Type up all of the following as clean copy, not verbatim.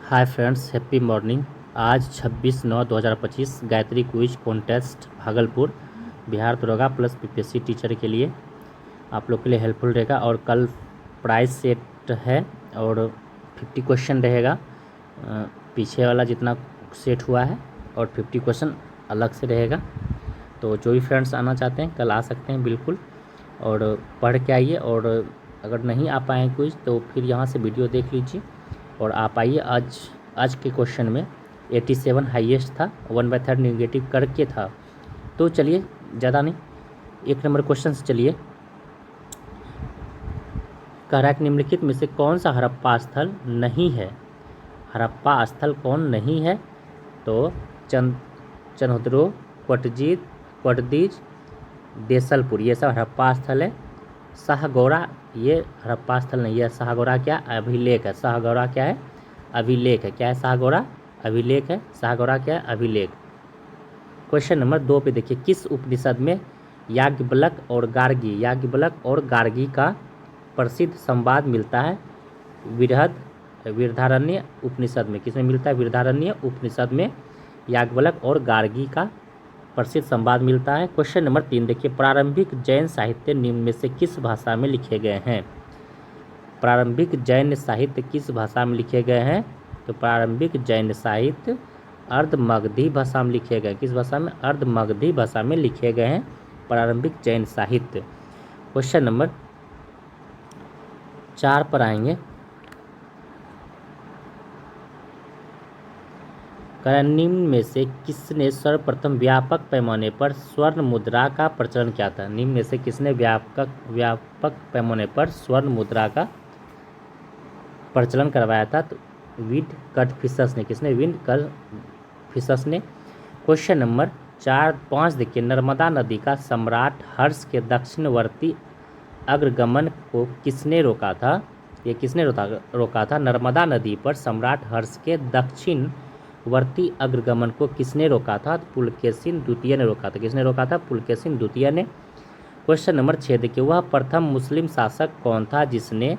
Hi friends, happy morning. आज 26/9/2025 Gayatri quiz contest Bhagalpur Bihar दरोगा plus PPSC teacher के लिए आप लोग के लिए हेल्पफुल रहेगा। और कल प्राइस सेट है और 50 क्वेश्चन रहेगा। पीछे वाला जितना सेट हुआ है और 50 क्वेश्चन अलग से रहेगा। तो जो भी फ्रेंड्स आना चाहते हैं कल आ सकते हैं बिल्कुल, और पढ़ के आइए। और अगर नहीं आ पाए क्विज तो फिर यहाँ से वीडियो देख लीजिए और आप आइए। आज के क्वेश्चन में 87 हाईएस्ट था, 1/3 निगेटिव करके था। तो चलिए ज़्यादा नहीं, 1 नंबर क्वेश्चन से चलिए। कह रहा है कि निम्नलिखित में से कौन सा हड़प्पा स्थल नहीं है। हड़प्पा स्थल कौन नहीं है? तो चंद्रो, कोटदीज, देसलपुर, ये सब हड़प्पा स्थल है। शाहगौरा ये हड़प्पा स्थल नहीं है। शाहगौरा क्या? अभिलेख है। शाहगौरा क्या है? अभिलेख है। क्या है शाहगौरा? अभिलेख है। शाहगौरा क्या है? अभिलेख। क्वेश्चन नंबर 2 पे देखिए, किस उपनिषद में याज्ञवल्क्य और गार्गी का प्रसिद्ध संवाद मिलता है? वृहदारण्य उपनिषद में। किसमें मिलता है? वृहदारण्य उपनिषद में याज्ञवल्क्य और गार्गी का प्रसिद्ध संवाद मिलता है। क्वेश्चन नंबर 3 देखिए, प्रारंभिक जैन साहित्य निम्न में से किस भाषा में लिखे गए हैं? प्रारंभिक जैन साहित्य किस भाषा में लिखे गए हैं? तो प्रारंभिक जैन साहित्य अर्धमगधी भाषा में लिखे गए। किस भाषा में? अर्धमगधी भाषा में लिखे गए हैं प्रारंभिक जैन साहित्य। क्वेश्चन नंबर 4 पर आएंगे। निम्न में से किसने सर्वप्रथम व्यापक पैमाने पर स्वर्ण मुद्रा का प्रचलन किया था? निम्न में से किसने व्यापक पैमाने पर स्वर्ण मुद्रा का प्रचलन करवाया था? तो विंडकटफिशस ने। किसने? विंडकटफिशस ने। क्वेश्चन नंबर 4-5 देखिए, नर्मदा नदी का सम्राट हर्ष के दक्षिणवर्ती अग्रगमन को किसने रोका था? ये किसने रोका था? नर्मदा नदी पर सम्राट हर्ष के दक्षिणवर्ती अग्रगमन को किसने रोका था? पुलकेशिन द्वितीय ने रोका था। किसने रोका था? पुलकेशिन द्वितीय ने। क्वेश्चन नंबर 6 देखिए, वह प्रथम मुस्लिम शासक कौन था जिसने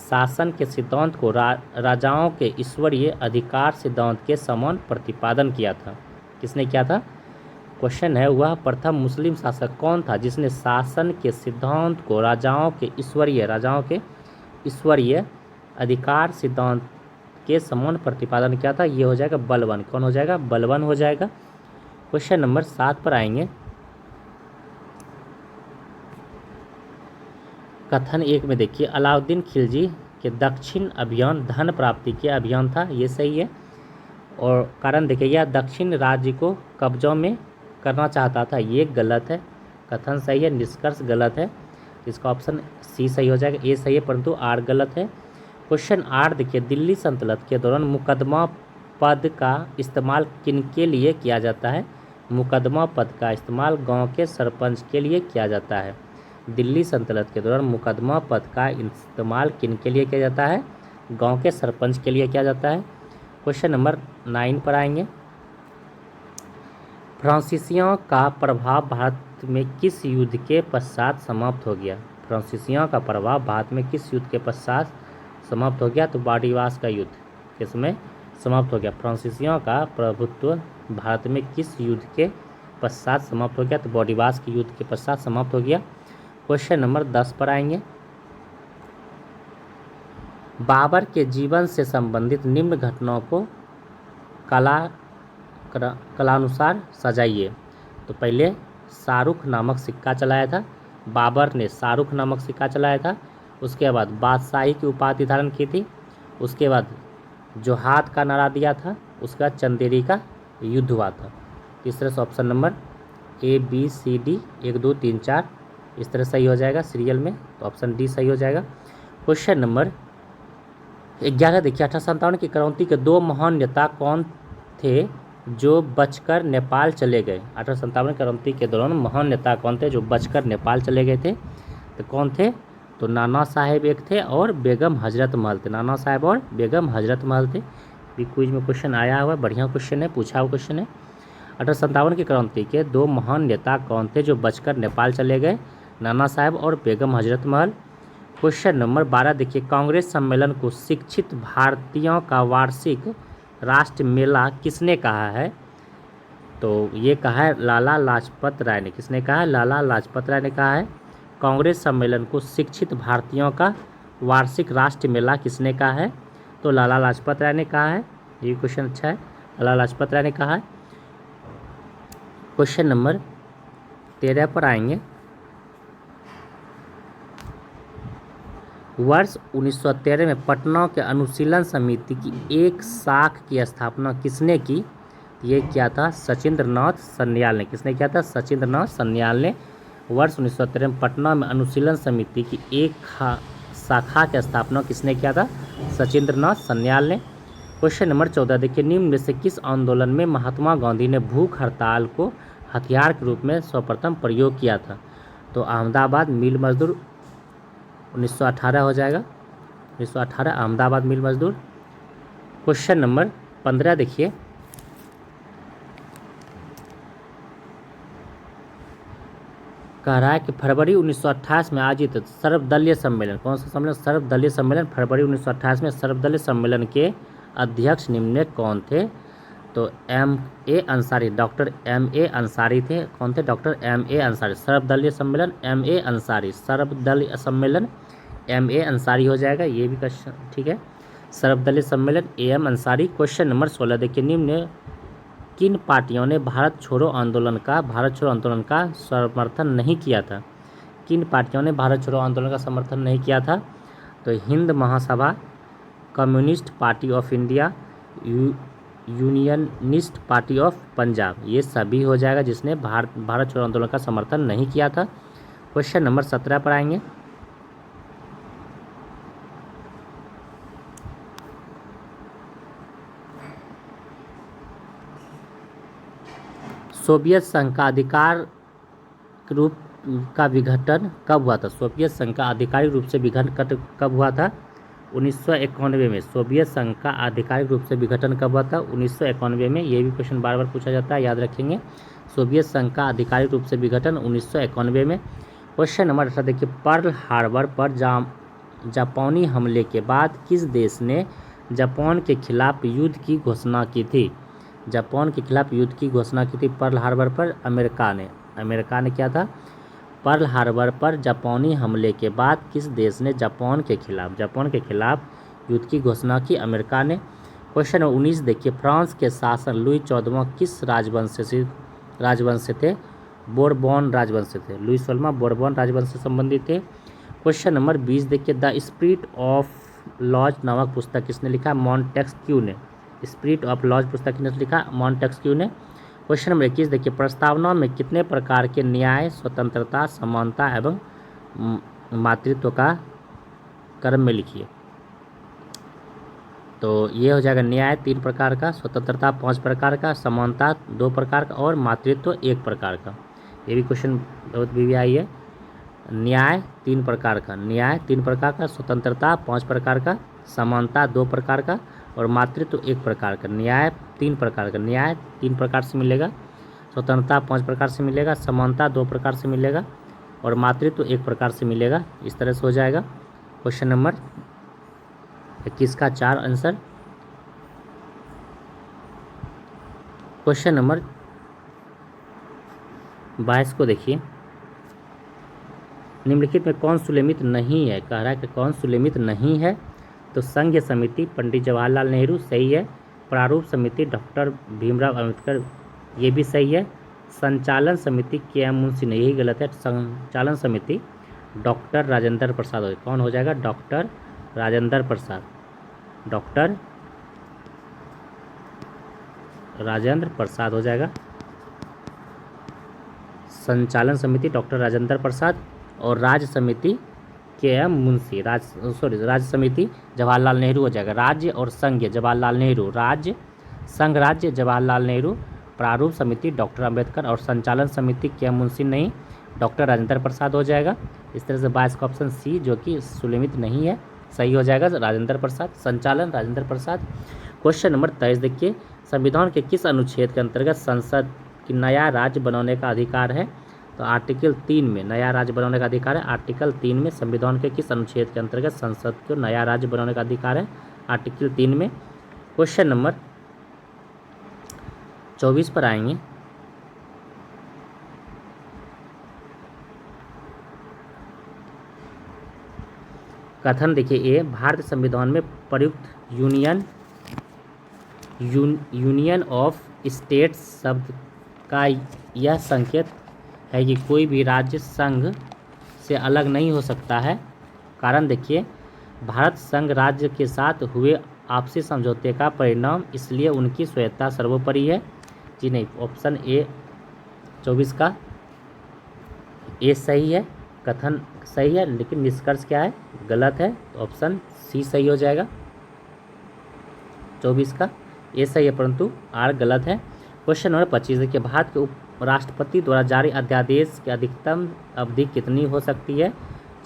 शासन के सिद्धांत को राजाओं के ईश्वरीय अधिकार सिद्धांत के समान प्रतिपादन किया था? किसने किया था? क्वेश्चन है, वह प्रथम मुस्लिम शासक कौन था जिसने शासन के सिद्धांत को राजाओं के ईश्वरीय अधिकार सिद्धांत के समान प्रतिपादन किया था? ये हो जाएगा बलबन। कौन हो जाएगा? बलबन हो जाएगा। क्वेश्चन नंबर 7 पर आएंगे। कथन 1 में देखिए, अलाउद्दीन खिलजी के दक्षिण अभियान धन प्राप्ति के अभियान था। ये सही है। और कारण देखिए, यह दक्षिण राज्य को कब्जों में करना चाहता था। ये गलत है। कथन सही है, निष्कर्ष गलत है। इसका ऑप्शन सी सही हो जाएगा। ए सही है परंतु आर गलत है। क्वेश्चन 8 देखिए, दिल्ली सल्तनत के दौरान मुकदमा पद का इस्तेमाल किनके लिए किया जाता है? मुकदमा पद का इस्तेमाल गांव के सरपंच के लिए किया जाता है। दिल्ली सल्तनत के दौरान मुकदमा पद का इस्तेमाल किनके लिए किया जाता है? गांव के सरपंच के लिए किया जाता है। क्वेश्चन नंबर 9 पर आएंगे। फ्रांसीसियों का प्रभाव भारत में किस युद्ध के पश्चात समाप्त हो गया? फ्रांसीसियों का प्रभाव भारत में किस युद्ध के पश्चात समाप्त हो गया? तो बॉडीवास का युद्ध। किसमें समाप्त हो गया? फ्रांसीसियों का प्रभुत्व भारत में किस युद्ध के पश्चात समाप्त हो गया? तो बॉडीवास के युद्ध के पश्चात समाप्त हो गया। क्वेश्चन नंबर 10 पर आएंगे। बाबर के जीवन से संबंधित निम्न घटनाओं को कलानुसार सजाइए। तो पहले शाहरुख नामक सिक्का चलाया था। बाबर ने शाहरुख नामक सिक्का चलाया था। उसके बाद बादशाही की उपाधि धारण की थी। उसके बाद जोहाद का नारा दिया था। उसके बाद चंदेरी का युद्ध हुआ था। इस तरह से option number A B C D 1 2 3 4 इस तरह सही हो जाएगा सीरियल में। तो ऑप्शन डी सही हो जाएगा। क्वेश्चन नंबर 11 देखिए, 1857 की क्रांति के 2 महान नेता कौन थे जो बचकर नेपाल चले गए? 1857 क्रांति के दौरान महान नेता कौन थे जो बचकर नेपाल चले गए थे? तो कौन थे? तो नाना साहेब एक थे और बेगम हजरत महल थे। नाना साहेब और बेगम हजरत महल थे। भी क्विज में क्वेश्चन आया हुआ, बढ़िया क्वेश्चन है, पूछा हुआ क्वेश्चन है। 1857 की क्रांति के 2 महान नेता कौन थे जो बचकर नेपाल चले गए? नाना साहेब और बेगम हजरत महल। क्वेश्चन नंबर 12 देखिए, कांग्रेस सम्मेलन को शिक्षित भारतीयों का वार्षिक राष्ट्र मेला किसने कहा है? तो ये कहा है लाला लाजपत राय ने। किसने कहा है? लाला लाजपत राय ने कहा है। कांग्रेस सम्मेलन को शिक्षित भारतीयों का वार्षिक राष्ट्र मेला किसने कहा है? तो लाला लाजपत राय ने कहा है। ये क्वेश्चन अच्छा है, लाला लाजपत राय ने कहा है। क्वेश्चन नंबर 13 पर आएंगे। वर्ष 1913 में पटना के अनुशीलन समिति की एक शाख की स्थापना किसने की? ये क्या था? सचिंद्रनाथ सन्याल ने। किसने किया था? सचिंद्रनाथ सन्याल ने वर्ष 1913 में पटना में अनुशीलन समिति की एक शाखा की स्थापना किसने किया था? सचिंद्रनाथ सन्याल ने। क्वेश्चन नंबर 14 देखिए, निम्न में से किस आंदोलन में महात्मा गांधी ने भूख हड़ताल को हथियार के रूप में सर्वप्रथम प्रयोग किया था? तो अहमदाबाद मिल मजदूर 1918 हो जाएगा। 1918 अहमदाबाद मिल मजदूर। क्वेश्चन नंबर 15 देखिए, कह रहा है कि फरवरी 1928 में आयोजित सर्वदलीय सम्मेलन, कौन सा सम्मेलन? सर्वदलीय सम्मेलन। फरवरी 1928 में सर्वदलीय सम्मेलन के अध्यक्ष निम्न में कौन थे? तो M.A. Ansari, doctor M.A. Ansari थे। कौन थे? Doctor M.A. अंसारी। सर्वदलीय सम्मेलन M.A. अंसारी, सर्वदलीय सम्मेलन M.A. अंसारी हो जाएगा। ये भी क्वेश्चन ठीक है। सर्वदलीय सम्मेलन A.M. अंसारी। क्वेश्चन नंबर 16 देखिए, निम्न किन पार्टियों ने भारत छोड़ो आंदोलन का समर्थन नहीं किया था? किन पार्टियों ने भारत छोड़ो आंदोलन का समर्थन नहीं किया था? तो Hind Mahasabha, communist party of India, unionist party of Punjab, ये सभी हो जाएगा जिसने भारत छोड़ो आंदोलन का समर्थन नहीं किया था। क्वेश्चन नंबर 17 पर आएंगे। सोवियत संघ का अधिकार रूप का विघटन कब हुआ था? सोवियत संघ का आधिकारिक रूप से विघटन कब हुआ था? 1991 में। सोवियत संघ का आधिकारिक रूप से विघटन कब हुआ था? 1991 में। ये भी क्वेश्चन बार बार पूछा जाता है, याद रखेंगे। सोवियत संघ का आधिकारिक रूप से विघटन 1991 में। क्वेश्चन नंबर 18 देखिए, पर्ल हार्बर पर जापानी हमले के बाद किस देश ने जापान के खिलाफ युद्ध की घोषणा की थी? जापान के खिलाफ युद्ध की घोषणा की थी पर्ल हार्बर पर अमेरिका ने। अमेरिका ने क्या था? पर्ल हार्बर पर जापानी हमले के बाद किस देश ने जापान के खिलाफ युद्ध की घोषणा की? अमेरिका ने। क्वेश्चन 19 देखिए, फ्रांस के शासक लुई 14वां किस राजवंश से थे? बोरबॉन राजवंश से थे। लुई 16वां बोरबॉन राजवंश से संबंधित थे। क्वेश्चन नंबर 20 देखिए, द स्पिरिट ऑफ लॉज नामक पुस्तक किसने लिखा? मॉन्टेस्क्यू ने। स्पिरिट ऑफ लॉज पुस्तक किसने लिखा? मॉन्टेस्क्यू ने। क्वेश्चन नंबर 21 देखिए, प्रस्तावना में कितने प्रकार के न्याय, स्वतंत्रता, समानता एवं मातृत्व का क्रम में लिखिए? तो ये हो जाएगा न्याय 3 प्रकार का, स्वतंत्रता 5 प्रकार का, समानता 2 प्रकार का और मातृत्व 1 प्रकार का। ये भी क्वेश्चन बहुत भी आई है। न्याय 3 प्रकार का, स्वतंत्रता 5 प्रकार का, समानता 2 प्रकार का और मातृत्व 1 प्रकार का। न्याय 3 प्रकार का, न्याय 3 प्रकार से मिलेगा, स्वतंत्रता 5 प्रकार से मिलेगा, समानता 2 प्रकार से मिलेगा और मातृत्व 1 प्रकार से मिलेगा। इस तरह से हो जाएगा। क्वेश्चन नंबर 21 का 4 आंसर। क्वेश्चन नंबर 22 को देखिए, निम्नलिखित में कौन सुलेमित नहीं है? कह रहा है कि कौन सुलेमित नहीं है? तो संघ समिति पंडित जवाहरलाल नेहरू सही है। प्रारूप समिति डॉक्टर भीमराव अंबेडकर, ये भी सही है। संचालन समिति के.एम. मुंशी ने, यही गलत है। संचालन समिति डॉक्टर राजेंद्र प्रसाद हो, कौन हो जाएगा? डॉक्टर राजेंद्र प्रसाद। डॉक्टर राजेंद्र प्रसाद हो जाएगा। संचालन समिति डॉक्टर राजेंद्र प्रसाद और राज्य समिति के.एम. मुंशी। राज्य समिति जवाहरलाल नेहरू हो जाएगा। राज्य और संघ जवाहरलाल नेहरू, राज्य संघ राज्य जवाहरलाल नेहरू। प्रारूप समिति डॉक्टर अंबेडकर और संचालन समिति के.एम. मुंशी नहीं, डॉक्टर राजेंद्र प्रसाद हो जाएगा। इस तरह से 22 का ऑप्शन सी जो कि सुलेमित नहीं है सही हो जाएगा, राजेंद्र प्रसाद। संचालन राजेंद्र प्रसाद। क्वेश्चन नंबर 23 देखिए, संविधान के किस अनुच्छेद के अंतर्गत संसद की नया राज्य बनाने का अधिकार है? तो आर्टिकल 3 में नया राज्य बनाने का अधिकार है। आर्टिकल 3 में संविधान के किस अनुच्छेद के अंतर्गत संसद को नया राज्य बनाने का अधिकार है? आर्टिकल 3 में। क्वेश्चन नंबर 24 पर आएंगे। कथन देखिए, ए भारतीय संविधान में प्रयुक्त यूनियन ऑफ स्टेट्स शब्द का यह संकेत है कि कोई भी राज्य संघ से अलग नहीं हो सकता है। कारण देखिए, भारत संघ राज्य के साथ हुए आपसी समझौते का परिणाम, इसलिए उनकी स्वायत्तता सर्वोपरि है। जी नहीं, ऑप्शन ए 24 का ए सही है, कथन सही है, लेकिन निष्कर्ष क्या है, गलत है। तो ऑप्शन सी सही हो जाएगा। 24 का ए सही है परंतु आर गलत है। क्वेश्चन नंबर 25 देखिए, भारत के उपराष्ट्रपति द्वारा जारी अध्यादेश की अधिकतम अवधि कितनी हो सकती है?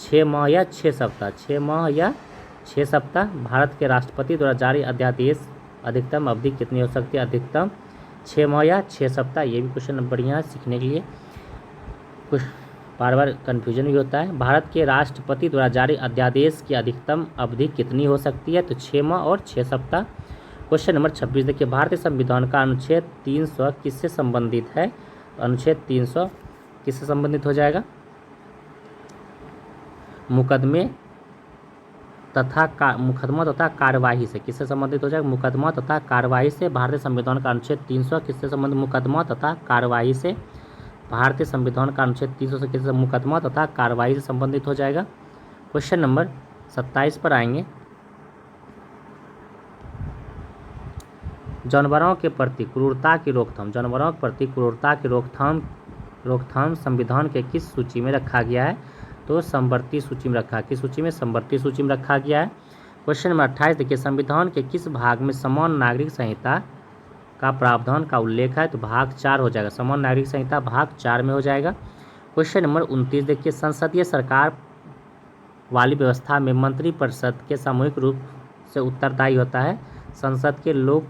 6 माह या 6 सप्ताह? 6 माह या 6 सप्ताह? भारत के राष्ट्रपति द्वारा जारी अध्यादेश अधिकतम अवधि कितनी हो सकती है? अधिकतम 6 माह या 6 सप्ताह। ये भी क्वेश्चन बढ़िया है सीखने के लिए, कुछ बार बार कन्फ्यूजन भी होता है। भारत के राष्ट्रपति द्वारा जारी अध्यादेश की अधिकतम अवधि कितनी हो सकती है? तो 6 माह और 6 सप्ताह। क्वेश्चन नंबर 26 देखिए, भारतीय संविधान का अनुच्छेद 300 किससे संबंधित है? अनुच्छेद 300 किससे संबंधित हो जाएगा? मुकदमा तथा कार्यवाही से। किससे संबंधित हो जाएगा? मुकदमा तथा कार्यवाही से। भारतीय संविधान का अनुच्छेद 300 किससे संबंधित? मुकदमा तथा कार्यवाही से। भारतीय संविधान का अनुच्छेद 300 से किससे? मुकदमा तथा कार्यवाही से संबंधित हो जाएगा। क्वेश्चन नंबर 27 पर आएंगे। जानवरों के प्रति क्रूरता की रोकथाम, जानवरों के प्रति क्रूरता की रोकथाम संविधान के किस सूची में रखा गया है? तो समवर्ती सूची में रखा। किस सूची में? समवर्ती सूची में रखा गया है। क्वेश्चन नंबर 28 देखिए, संविधान के किस भाग में समान नागरिक संहिता का प्रावधान का उल्लेख है? तो भाग 4 हो जाएगा। समान नागरिक संहिता भाग 4 में हो जाएगा। क्वेश्चन नंबर 29 देखिए, संसदीय सरकार वाली व्यवस्था में मंत्रिपरिषद के सामूहिक रूप से उत्तरदायी होता है। संसद के लोक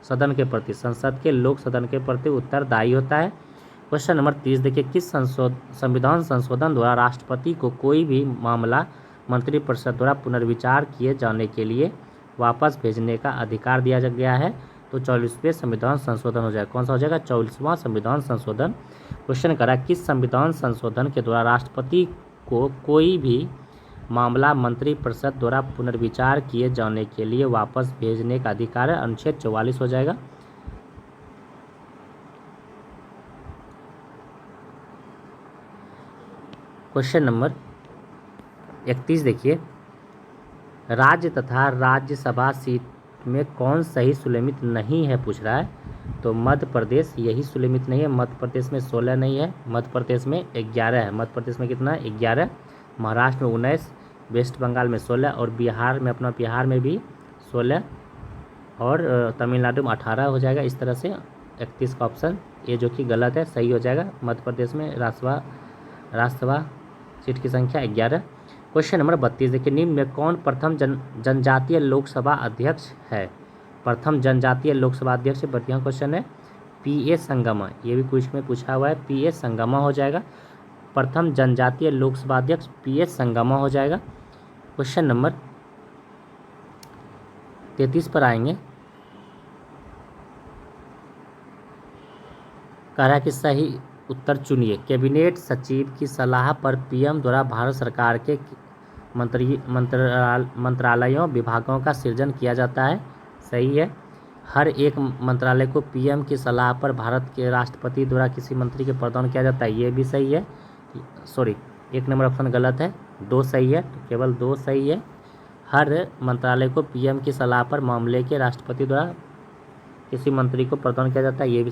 सदन के प्रति उत्तरदायी होता है। क्वेश्चन नंबर 30 देखिए, किस संविधान संशोधन द्वारा राष्ट्रपति को कोई भी मामला मंत्रिपरिषद द्वारा पुनर्विचार किए जाने के लिए वापस भेजने का अधिकार दिया गया है? तो 44वें संविधान संशोधन हो जाएगा। कौन सा हो जाएगा? 44वां संविधान संशोधन। क्वेश्चन करा, किस संविधान संशोधन के द्वारा राष्ट्रपति को कोई भी मामला मंत्रिपरिषद द्वारा पुनर्विचार किए जाने के लिए वापस भेजने का अधिकार है? अनुच्छेद 44 हो जाएगा। क्वेश्चन नंबर 31 देखिए, राज्य तथा राज्यसभा सीट में कौन सही सुलमित नहीं है पूछ रहा है। तो मध्य प्रदेश यही सुलमित नहीं है। मध्य प्रदेश में 16 नहीं है, मध्य प्रदेश में 11 है। मध्य प्रदेश में कितना है? 11। महाराष्ट्र में 19, वेस्ट बंगाल में 16 और बिहार में भी 16 और तमिलनाडु में 18 हो जाएगा। इस तरह से 31 का ऑप्शन ये जो कि गलत है सही हो जाएगा। मध्य प्रदेश में राज्यसभा सीट की संख्या 11। क्वेश्चन नंबर 32 देखिए, निम्न में कौन प्रथम जनजातीय लोकसभा अध्यक्ष है? प्रथम जनजातीय लोकसभा अध्यक्ष बढ़िया क्वेश्चन है। पी.ए. संगमा, ये भी कुछ में पूछा हुआ है। पी.ए. संगमा हो जाएगा। प्रथम जनजातीय लोकसभा अध्यक्ष पी.ए. संगमा हो जाएगा। क्वेश्चन नंबर 33 पर आएंगे। कह रहा है कि सही उत्तर चुनिए। कैबिनेट सचिव की सलाह पर पीएम द्वारा भारत सरकार के मंत्रालयों विभागों का सृजन किया जाता है। सही है। हर एक मंत्रालय को पीएम की सलाह पर भारत के राष्ट्रपति द्वारा किसी मंत्री के प्रदान किया जाता है। ये भी सही है। सॉरी, 1 नंबर ऑप्शन गलत है, 2 सही है। तो केवल 2 सही है। हर मंत्रालय को पीएम की सलाह पर मामले के राष्ट्रपति द्वारा किसी मंत्री को प्रदान किया जाता है। ये भी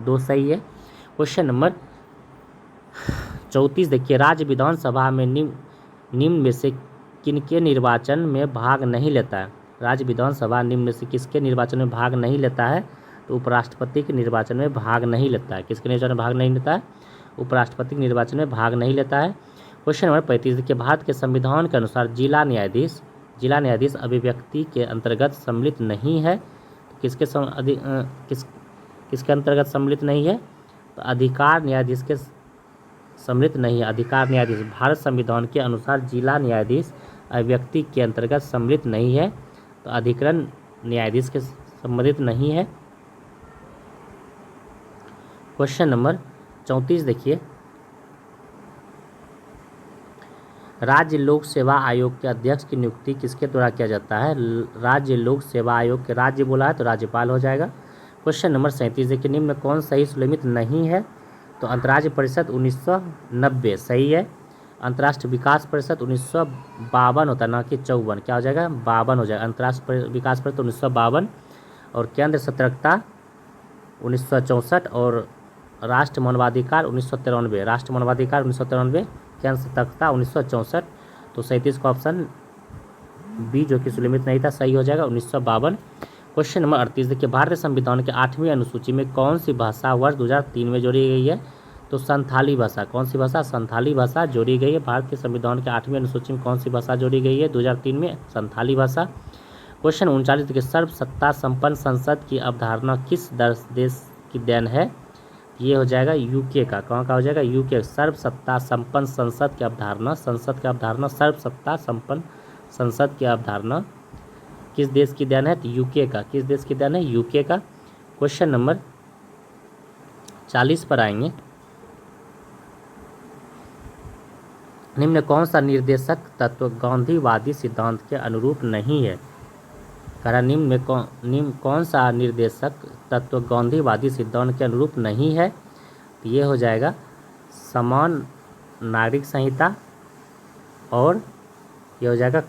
2 सही है। क्वेश्चन नंबर 34 देखिए, राज्य विधानसभा में निम्न में से किनके निर्वाचन में भाग नहीं लेता है? राज्य विधानसभा निम्न में से किसके निर्वाचन में भाग नहीं लेता है? तो उपराष्ट्रपति के निर्वाचन में भाग नहीं लेता है। किसके निर्वाचन में भाग नहीं लेता है? उपराष्ट्रपति के निर्वाचन में भाग नहीं लेता है। क्वेश्चन नंबर 35 देखिए, भारत के संविधान के अनुसार जिला न्यायाधीश अभिव्यक्ति के अंतर्गत सम्मिलित नहीं है। किसके अंतर्गत सम्मिलित नहीं है? तो अधिकार न्यायाधीश के सम्मिलित नहीं है। अधिकार न्यायाधीश भारत संविधान के अनुसार जिला न्यायाधीश अभिव्यक्ति के अंतर्गत सम्मिलित नहीं है। तो अधिकरण न्यायाधीश के संबंधित नहीं है। क्वेश्चन नंबर 34 देखिए, राज्य लोक सेवा आयोग के अध्यक्ष की नियुक्ति किसके द्वारा किया जाता है? राज्य लोक सेवा आयोग के, राज्य बोला है तो राज्यपाल हो जाएगा। क्वेश्चन नंबर 37 देखिए, निम्न में कौन सही सुलमित नहीं है? तो अंतर्राज्य परिषद 1990 सही है। अंतर्राष्ट्रीय विकास परिषद 1952 होता है, ना कि 54। क्या हो जाएगा? 52 हो जाएगा। अंतर्राष्ट्रीय विकास परिषद 1952 और केंद्र सतर्कता 1964 और राष्ट्र मानवाधिकार 1993। राष्ट्र मानवाधिकार 1993, केंद्र सतर्कता 1964। तो 37 का ऑप्शन बी जो कि सुलमित नहीं था सही हो जाएगा, 1952। क्वेश्चन नंबर 38 देखिए, भारतीय संविधान के 8वीं अनुसूची में कौन सी भाषा वर्ष 2003 में जोड़ी गई है? तो संथाली भाषा। कौन सी भाषा? संथाली भाषा जोड़ी गई है। भारतीय संविधान के 8वीं अनुसूची में कौन सी भाषा जोड़ी गई है 2003 में? संथाली भाषा। क्वेश्चन 39 देखिए, सर्वसत्ता संपन्न संसद की अवधारणा किस देश की देन है? ये हो जाएगा यूके का। कहाँ का हो जाएगा? यूके। सर्वसत्ता संपन्न संसद की अवधारणा, संसद की अवधारणा, सर्वसत्ता संपन्न संसद की अवधारणा किस देश की देन है? तो यूके का। किस देश की देन है? यूके का। क्वेश्चन नंबर 40 पर आएंगे, निम्न में कौन सा निर्देशक तत्व गांधीवादी सिद्धांत के अनुरूप नहीं है? कह निम्न कौन सा निर्देशक तत्व गांधीवादी सिद्धांत के अनुरूप नहीं है? तो ये हो जाएगा समान नागरिक संहिता और ये हो जाएगा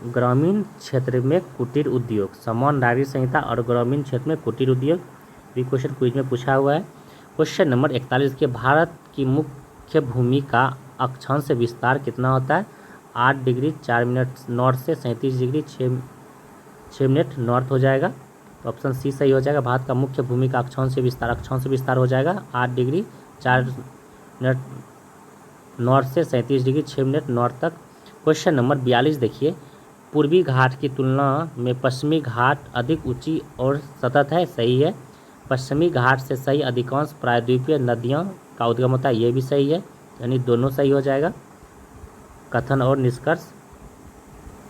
ग्रामीण क्षेत्र में कुटीर उद्योग। समान नागरिक संहिता और ग्रामीण क्षेत्र में कुटीर उद्योग भी क्वेश्चन क्विज में पूछा हुआ है। क्वेश्चन नंबर 41 के, भारत की मुख्य भूमि का अक्षांश विस्तार कितना होता है? 8 डिग्री 4 मिनट नॉर्थ से 37 डिग्री 6 मिनट नॉर्थ हो जाएगा। तो ऑप्शन सी सही हो जाएगा। भारत का मुख्य भूमि का अक्षांश विस्तार हो जाएगा 8 डिग्री 4 मिनट नॉर्थ से 37 डिग्री 6 मिनट नॉर्थ तक। क्वेश्चन नंबर 42 देखिए, पूर्वी घाट की तुलना में पश्चिमी घाट अधिक ऊंची और सतत है। सही है। पश्चिमी घाट से सही अधिकांश प्रायद्वीपीय नदियों का उद्गम होता है। ये भी सही है, यानी दोनों सही हो जाएगा। कथन और निष्कर्ष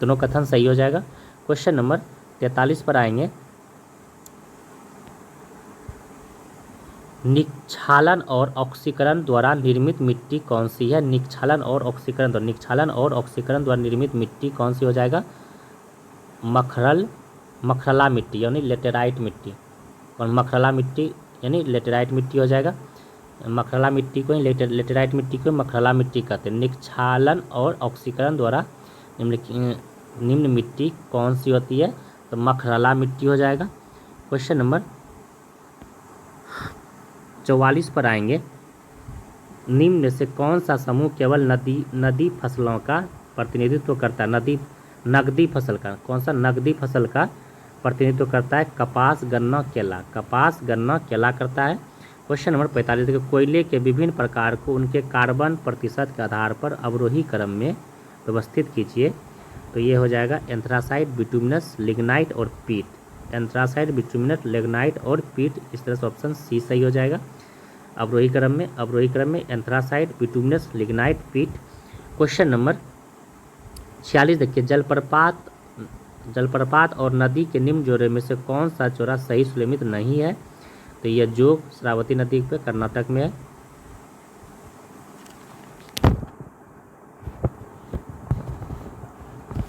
दोनों कथन सही हो जाएगा। क्वेश्चन नंबर 43 पर आएंगे, निक्षालन और ऑक्सीकरण द्वारा निर्मित मिट्टी कौन सी है? निक्षालन और ऑक्सीकरण द्वारा निर्मित मिट्टी कौन सी हो जाएगा? मखरला मिट्टी यानी लेटेराइट मिट्टी। और मखरला मिट्टी यानी लेटेराइट मिट्टी हो जाएगा। मखरला मिट्टी को लेटेराइट मिट्टी को मखरला मिट्टी कहते हैं। निक्षालन और ऑक्सीकरण द्वारा निम्न मिट्टी कौन सी होती है? तो मखरला मिट्टी हो जाएगा। क्वेश्चन नंबर 44 पर आएंगे, निम्न में से कौन सा समूह केवल नदी फसलों का प्रतिनिधित्व करता है? नगदी फसल का। कौन सा? नगदी फसल का प्रतिनिधित्व करता है। कपास, गन्ना, केला। कपास, गन्ना, केला करता है। क्वेश्चन नंबर 45 देखिए, कोयले के विभिन्न प्रकार को उनके कार्बन प्रतिशत के आधार पर अवरोही क्रम में व्यवस्थित कीजिए। तो ये हो जाएगा एंथ्रासाइट, बिटुमिनस, लिग्नाइट और पीट। एंथ्रासाइट, बिटुमिनस, लिग्नाइट और पीट। इस तरह से ऑप्शन सी सही हो जाएगा। अवरोही क्रम में एंथ्रासाइट, बिटुमिनस, लिग्नाइट, पीट। क्वेश्चन नंबर 46 देखिए, जलप्रपात और नदी के निम्न जोड़े में से कौन सा जोड़ा सही सुलमित नहीं है? तो यह जोग श्रावती नदी पे कर्नाटक में है।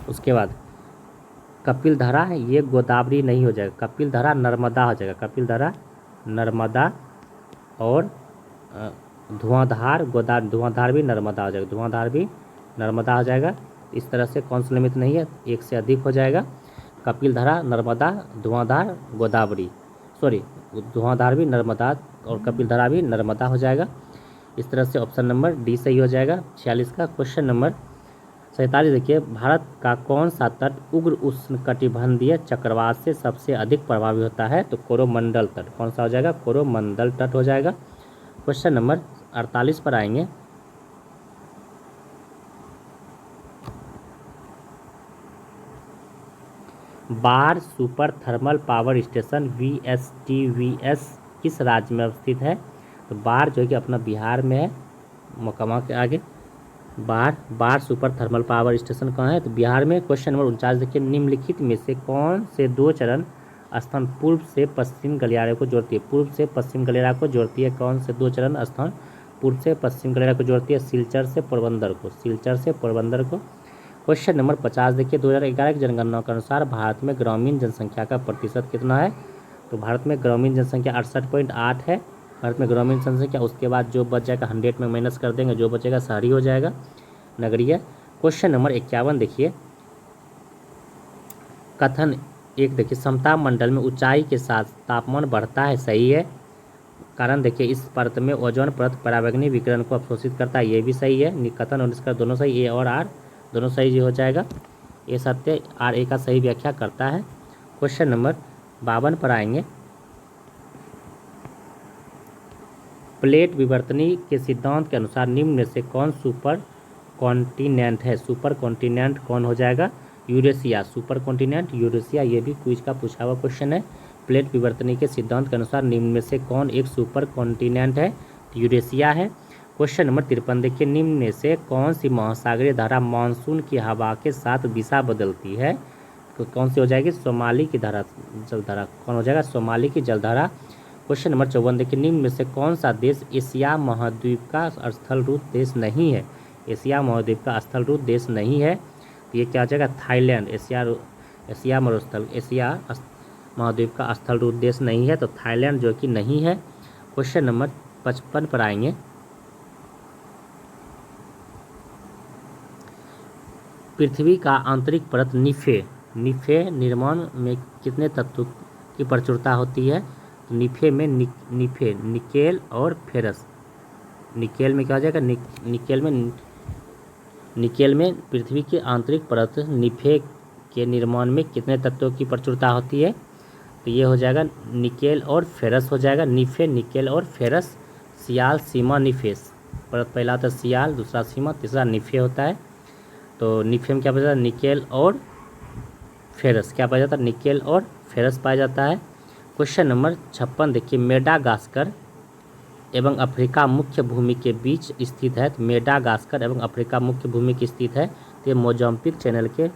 उसके बाद कपिलधारा, ये गोदावरी नहीं हो जाएगा। कपिलधारा नर्मदा हो जाएगा। कपिलधारा नर्मदा और धुआंधार भी नर्मदा हो जाएगा। धुआंधार भी नर्मदा हो जाएगा। इस तरह से कौन सुलमित नहीं है? एक से अधिक हो जाएगा। कपिलधारा, नर्मदा, धुआंधार, गोदावरी, धुआंधार भी नर्मदा और कपिलधारा भी नर्मदा हो जाएगा। इस तरह से ऑप्शन नंबर डी सही हो जाएगा 46 का। क्वेश्चन नंबर 47 देखिए, भारत का कौन सा तट उग्र उष्णकटिबंधीय चक्रवात से सबसे अधिक प्रभावित होता है? तो कोरोमंडल तट। कौन सा हो जाएगा? कोरोमंडल तट हो जाएगा। क्वेश्चन नंबर 48 पर आएंगे, बाढ़ super thermal power station VSTVS किस राज्य में अवस्थित है? तो बाढ़ जो है कि अपना बिहार में है, मोकामा के आगे। बाढ़ सुपर थर्मल पावर स्टेशन कहाँ है? तो बिहार में। क्वेश्चन नंबर 49 देखिए, निम्नलिखित में से कौन से 2 चरण स्थान पूर्व से पश्चिम गलियारे को जोड़ती है। पूर्व से पश्चिम गलियारा को जोड़ती है कौन से 2 चरण स्थान पूर्व से पश्चिम गलियारा को जोड़ती है? सिलचर से पोरबंदर को, सिलचर से पोरबंदर को। क्वेश्चन नंबर 50 देखिए, 2011 की जनगणना के अनुसार भारत में ग्रामीण जनसंख्या का प्रतिशत कितना है? तो भारत में ग्रामीण जनसंख्या 68.8 है। भारत में ग्रामीण जनसंख्या, उसके बाद जो बच जाएगा 100 में माइनस कर देंगे, जो बचेगा शहरी हो जाएगा, नगरीय। क्वेश्चन नंबर 51 देखिए, कथन 1 देखिए, समताप मंडल में ऊंचाई के साथ तापमान बढ़ता है, सही है। कारण देखिए, इस परत में ओजोन परत पराबैंगनी विकिरण को अवशोषित करता है, ये भी सही है। कथन और निष्कर्ष दोनों सही, ए और आर दोनों सही हो जाएगा। ए सत्य, आर ए का सही व्याख्या करता है। क्वेश्चन नंबर 52 पर आएंगे, प्लेट विवर्तनी के सिद्धांत के अनुसार निम्न में से कौन सुपर कॉन्टिनेंट है? सुपर कॉन्टिनेंट कौन हो जाएगा? यूरेशिया, सुपर कॉन्टिनेंट यूरेशिया, ये भी क्विज का पूछा हुआ क्वेश्चन है। प्लेट विवर्तनी के सिद्धांत के अनुसार निम्न में से कौन एक सुपर कॉन्टिनेंट है? यूरेशिया है। क्वेश्चन नंबर 53 देखिए, निम्न में से कौन सी महासागरीय धारा मानसून की हवा के साथ दिशा बदलती है? तो कौन सी हो जाएगी? सोमाली की धारा, जलधारा। कौन हो जाएगा? सोमाली की जलधारा। क्वेश्चन नंबर 54 देखिए, निम्न में से कौन सा देश एशिया महाद्वीप का स्थल रूप देश नहीं है? एशिया महाद्वीप का स्थल रूप देश नहीं है, तो ये क्या हो जाएगा? थाईलैंड। एशिया मरुस्थल, एशिया महाद्वीप का स्थल रूप देश नहीं है, तो थाईलैंड जो कि नहीं है। क्वेश्चन नंबर 55 पर आएंगे, पृथ्वी का आंतरिक परत निफे निर्माण में कितने तत्व की प्रचुरता होती है? तो निफे में निकेल और फेरस। निकेल में क्या हो जाएगा? निकेल में पृथ्वी की आंतरिक परत निफे के निर्माण में कितने तत्वों की प्रचुरता होती है? तो ये हो जाएगा निकेल और फेरस हो जाएगा। निफे, निकेल और फेरस। सियाल, सीमा, निफेस। परत पहला होता है सियाल, दूसरा सीमा, तीसरा निफे होता है। तो निफे में क्या पाया जाता है? निकेल और फेरस। क्या पाया जाता है? निकेल और फेरस पाया जाता है। क्वेश्चन नंबर 56 देखिए, मेडागास्कर एवं अफ्रीका मुख्य भूमि के बीच स्थित है। तो मेडागास्कर एवं अफ्रीका मुख्य भूमि की स्थित है, तो ये मोजाम्बिक चैनल के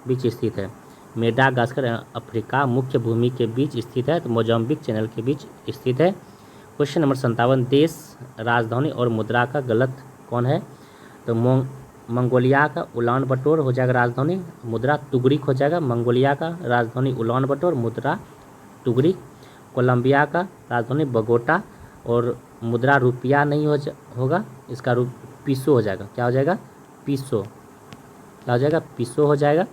बीच स्थित है। मेडागास्कर अफ्रीका मुख्य भूमि के बीच स्थित है, तो मोजाम्बिक चैनल के बीच स्थित है। क्वेश्चन नंबर 57, देश, राजधानी और मुद्रा का गलत कौन है? तो मंगोलिया का उलान बटोर हो जाएगा राजधानी, मुद्रा तुगरिक हो जाएगा। मंगोलिया का राजधानी उलान बटोर, मुद्रा तुगरिक। कोलंबिया का राजधानी बगोटा और मुद्रा रुपया नहीं होगा, इसका रूप पीसो हो जाएगा। क्या हो जाएगा? पीसो। क्या हो जाएगा? पीसो हो जाएगा।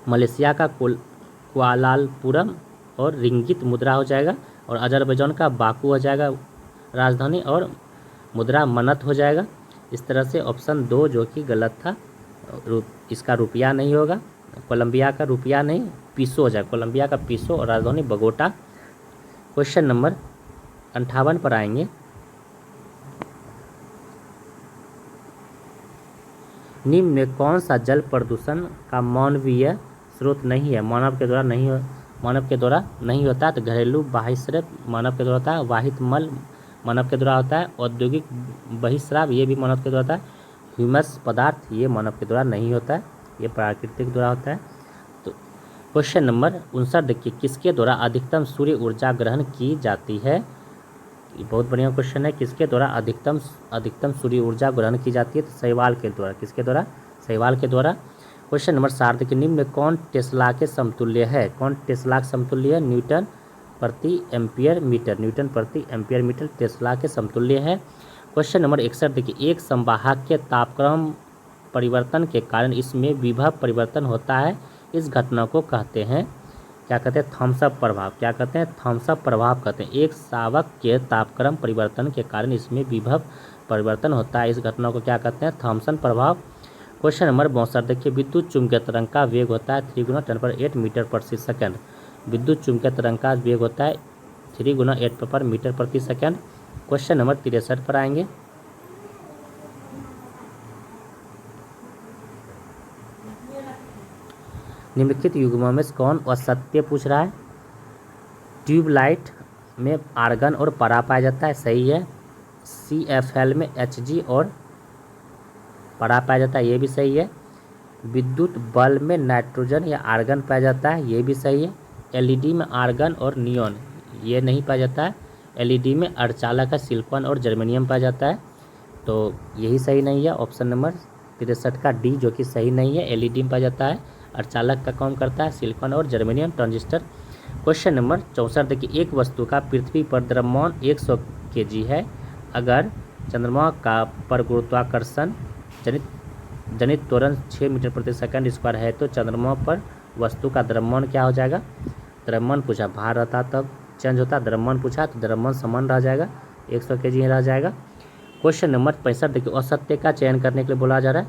मलेशिया का कुआलालंपुरम और रिंगित मुद्रा हो जाएगा। और अजरबैजान का बाकू हो जाएगा राजधानी और मुद्रा मनत हो जाएगा। इस तरह से ऑप्शन 2 जो कि गलत था, इसका रुपया नहीं होगा। कोलंबिया का रुपया नहीं, पीसो हो जाएगा। कोलंबिया का पीसो और राजधानी बगोटा। क्वेश्चन नंबर 58 पर आएंगे, निम्न में कौन सा जल प्रदूषण का मानवीय स्रोत नहीं है? मानव के द्वारा नहीं होता। तो घरेलू बहिस्राव मानव के द्वारा होता है। वाहित मल मानव के द्वारा होता है। औद्योगिक बहिस्राव ये भी मानव के द्वारा होता है। ह्यूमस पदार्थ ये मानव के द्वारा नहीं होता है, ये प्राकृतिक द्वारा होता है। तो क्वेश्चन नंबर 59 देखिए, किसके द्वारा अधिकतम सूर्य ऊर्जा ग्रहण की जाती है? ये बहुत बढ़िया क्वेश्चन है। किसके द्वारा अधिकतम सूर्य ऊर्जा ग्रहण की जाती है? तो शैवाल के द्वारा। किसके द्वारा? शैवाल के द्वारा। क्वेश्चन नंबर 60 देखिए, निम्न में कौन टेस्ला के समतुल्य है? कौन टेस्ला के समतुल्य है? न्यूटन प्रति एम्पियर मीटर। न्यूटन प्रति एम्पियर मीटर टेस्ला के समतुल्य है। क्वेश्चन नंबर 61 देखिए, एक संवाहक के तापक्रम परिवर्तन के कारण इसमें विभव परिवर्तन होता है, इस घटना को कहते हैं, क्या कहते हैं? थॉम्सन प्रभाव। क्या कहते हैं? थॉम्सन प्रभाव कहते हैं। एक शावक के तापक्रम परिवर्तन के कारण इसमें विभव परिवर्तन होता है, इस घटना को क्या कहते हैं? थॉम्सन प्रभाव। क्वेश्चन नंबर 62 देखिए, विद्युत चुम्बकीय तरंग का वेग होता है 3 × 10⁸ मीटर प्रति सेकंड। विद्युत चुम्बकीय तरंग का वेग होता है 3 × 10⁸ मीटर प्रति सेकंड। क्वेश्चन नंबर 63 पर आएंगे, निम्नलिखित युग्मों में से कौन असत्य पूछ रहा है? ट्यूबलाइट में आर्गन और पारा पाया जाता है, सही है। CFL में Hg और पारा पाया जाता है, ये भी सही है। विद्युत बल्ब में नाइट्रोजन या आर्गन पाया जाता है, ये भी सही है। एलईडी में आर्गन और नियॉन ये नहीं पाया जाता है। एलईडी में अर्धचालक का सिलिकॉन और जर्मेनियम पाया जाता है, तो यही सही नहीं है। ऑप्शन नंबर 63 का डी जो कि सही नहीं है, एलईडी में पाया जाता है। अर्धचालक का काम करता है सिलिकॉन और जर्मेनियम ट्रांजिस्टर। क्वेश्चन नंबर 64 देखिए, एक वस्तु का पृथ्वी पर द्रव्यमान 100 kg है। अगर चंद्रमा का पर गुरुत्वाकर्षण जनित त्वरण 6 मीटर प्रति सेकंड स्क्वायर है, तो चंद्रमा पर वस्तु का द्रव्यमान क्या हो जाएगा? द्रव्यमान पूछा, भार रहता तब चेंज होता, द्रव्यमान पूछा तो द्रव्यमान समान रह जाएगा, 100 kg रह जाएगा। क्वेश्चन नंबर 65 देखिए, औसत्य का चयन करने के लिए बोला जा रहा है।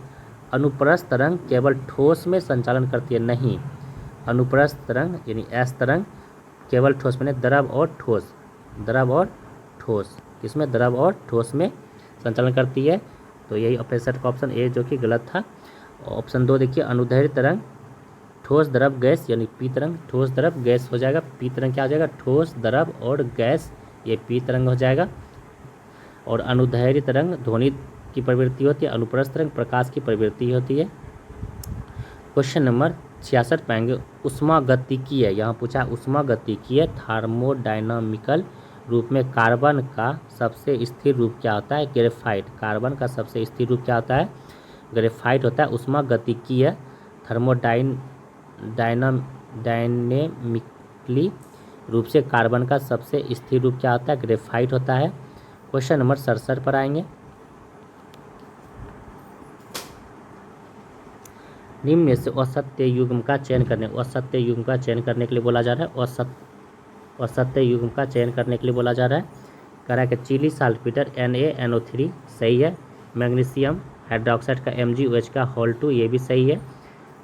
अनुप्रस्थ तरंग केवल ठोस में संचालन करती है, नहीं। अनुप्रस्थ तरंग यानी एस तरंग केवल ठोस में, द्रव और ठोस, द्रव और ठोस, इसमें द्रव और ठोस में संचालन करती है, तो यही 65 का ऑप्शन ए जो कि गलत था। ऑप्शन 2 देखिए, अनुदैर्ध्य तरंग ठोस द्रव गैस यानी पी तरंग, ठोस द्रव गैस हो जाएगा, पी तरंग क्या हो जाएगा? ठोस द्रव और गैस, ये पी तरंग हो जाएगा। और अनुदैर्ध्य तरंग ध्वनि की प्रवृत्ति होती है, अनुप्रस्थ तरंग प्रकाश की प्रवृत्ति होती है। क्वेश्चन नंबर 66 पाएंगे, ऊष्मागतिकीय, यहाँ पूछा ऊष्मागतिकीय थर्मोडायनामिकल रूप में कार्बन का सबसे स्थिर रूप क्या होता है? ग्रेफाइट। कार्बन का सबसे स्थिर रूप क्या होता है? ग्रेफाइट होता है। ऊष्मागतिकीय डायनेमिकली रूप से कार्बन का सबसे स्थिर रूप क्या होता है? ग्रेफाइट होता है। क्वेश्चन नंबर 67 पर आएंगे, निम्न में से औसत्य युग्म का चयन करने, औसत्य युग्म का चयन करने के लिए बोला जा रहा है। औसत्य युग्म का चयन करने के लिए बोला जा रहा है। कह रहा है कि चिली साल्टपीटर NaNO3 सही है। मैग्नीशियम हाइड्रोक्साइड का MgOH का होल2 ये भी सही है।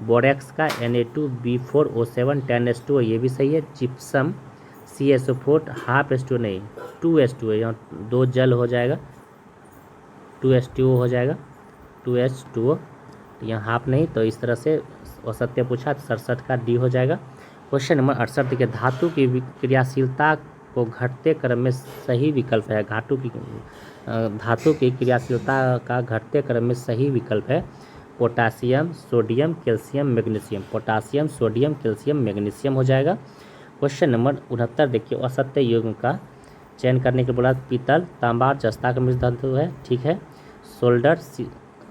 बोरेक्स का Na2B4O7 10H2O ये भी सही है। जिप्सम CSO4 हाफ H2O नहीं 2H2O, यहाँ 2 जल हो जाएगा, 2H2O हो जाएगा, 2H2O, यहाँ हाफ नहीं, तो इस तरह से औसत्य पूछा तो 67 का डी हो जाएगा। क्वेश्चन नंबर 68 देखिए, धातु की क्रियाशीलता को घटते क्रम में सही विकल्प है। धातु की क्रियाशीलता का घटते क्रम में सही विकल्प है potassium, sodium, calcium, magnesium. Potassium, sodium, calcium, magnesium हो जाएगा। क्वेश्चन नंबर 69 देखिए, औसत्य युग्म का चयन करने के बाद पीतल, तांबा, जस्ता का मिश्र धातु है, ठीक है। सोल्डर,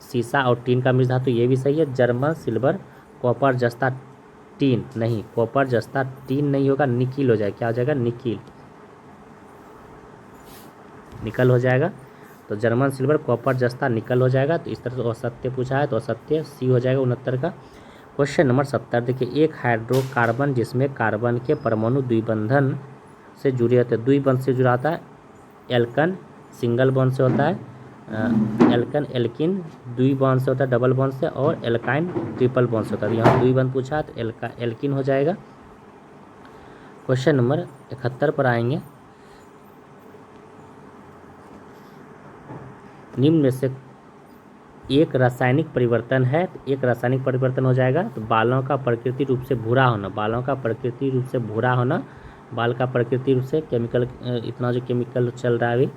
सीसा और टीन का मिश्र धातु ये भी सही है। जर्मन, सिल्वर, कॉपर, जस्ता, टीन नहीं, कॉपर, जस्ता, टीन नहीं होगा, निकिल हो जाएगा, क्या हो जाएगा? निकिल, निकल हो जाएगा। तो जर्मन, सिल्वर, कॉपर, जस्ता, निकल हो जाएगा। तो इस तरह से औसत्य पूछा है तो औसत्य सी हो जाएगा 69 का। क्वेश्चन नंबर 70 देखिए, एक हाइड्रोकार्बन जिसमें कार्बन के परमाणु द्विबंधन से जुड़े होते हैं, द्विबंध से जुड़ा होता है। एल्कन सिंगल बॉन्ड से होता है, एल्किन द्विबंध से होता है, डबल बॉन्ड से, और एल्काइन ट्रिपल बॉन्ड से होता है। यहाँ द्विबंध पूछा है तो एल्किन हो जाएगा। क्वेश्चन नंबर 71 पर आएंगे, निम्न में से एक रासायनिक परिवर्तन है, तो एक रासायनिक परिवर्तन हो जाएगा। तो बालों का प्रकृति रूप से भूरा होना, बालों का प्रकृति रूप से भूरा होना, बाल का प्रकृति रूप से केमिकल, इतना जो केमिकल चल रहा है अभी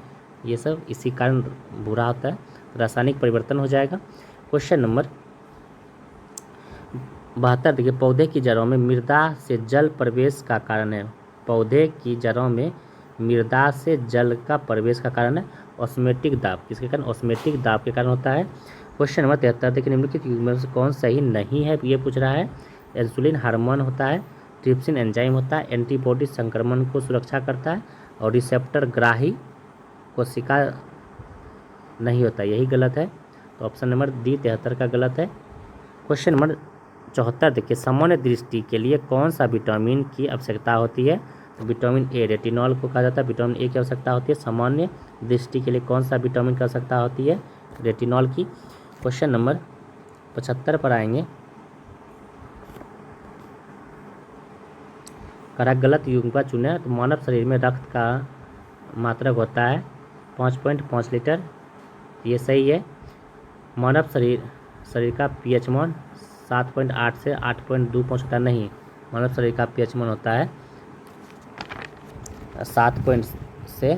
ये सब इसी कारण भूरा होता है, रासायनिक परिवर्तन हो जाएगा। क्वेश्चन नंबर 72 देखिए, पौधे की जड़ों में मृदा से जल प्रवेश का कारण है। पौधे की जड़ों में मृदा से जल का प्रवेश का कारण है ऑस्मेटिक दाब, किसके कारण? ऑस्मेटिक दाब के कारण होता है। क्वेश्चन नंबर 73 देखिए, निम्नलिखित युग्म से कौन सही नहीं है, ये पूछ रहा है। इंसुलिन हार्मोन होता है, ट्रिप्सिन एंजाइम होता है, एंटीबॉडी संक्रमण को सुरक्षा करता है, और रिसेप्टर ग्राही कोशिका नहीं होता, यही गलत है। तो ऑप्शन नंबर डी 73 का गलत है। क्वेश्चन नंबर 74 देखिए, सामान्य दृष्टि के लिए कौन सा विटामिन की आवश्यकता होती है? तो विटामिन ए, रेटिनॉल को कहा जाता है, विटामिन ए की आवश्यकता होती है। सामान्य दृष्टि के लिए कौन सा विटामिन की आवश्यकता होती है? रेटिनॉल की। क्वेश्चन नंबर 75 पर आएंगे, करा गलत युग्म का चुने, तो मानव शरीर में रक्त का मात्रक होता है 5.5 लीटर, ये सही है। मानव शरीर का pH मान 7.8 से 8.25 होता है, नहीं, मानव शरीर का pH मान होता है 7 से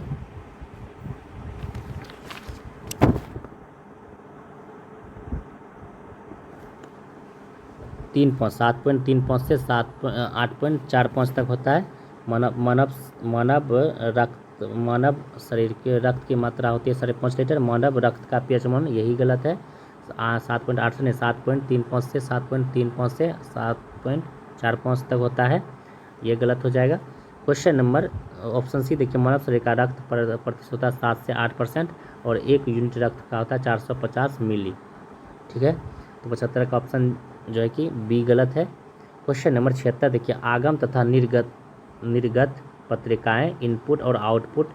7 3.5 7.35 से 8.45 तक होता है। मानव शरीर के रक्त की मात्रा होती है 5.5 लीटर। मानव रक्त का पीएच मान, यही गलत है। 7.8 से नहीं, 7.35 से 7.35 से 7.45 तक होता है, ये गलत हो जाएगा। क्वेश्चन नंबर ऑप्शन सी देखिए, मानव शरीर का रक्त प्रतिशत होता है 7 से 8% और 1 यूनिट रक्त का होता है 450 मिली। ठीक है, तो 75 का ऑप्शन जो है कि बी गलत है। क्वेश्चन नंबर 76 देखिए, आगम तथा निर्गत पत्रिकाएं इनपुट और आउटपुट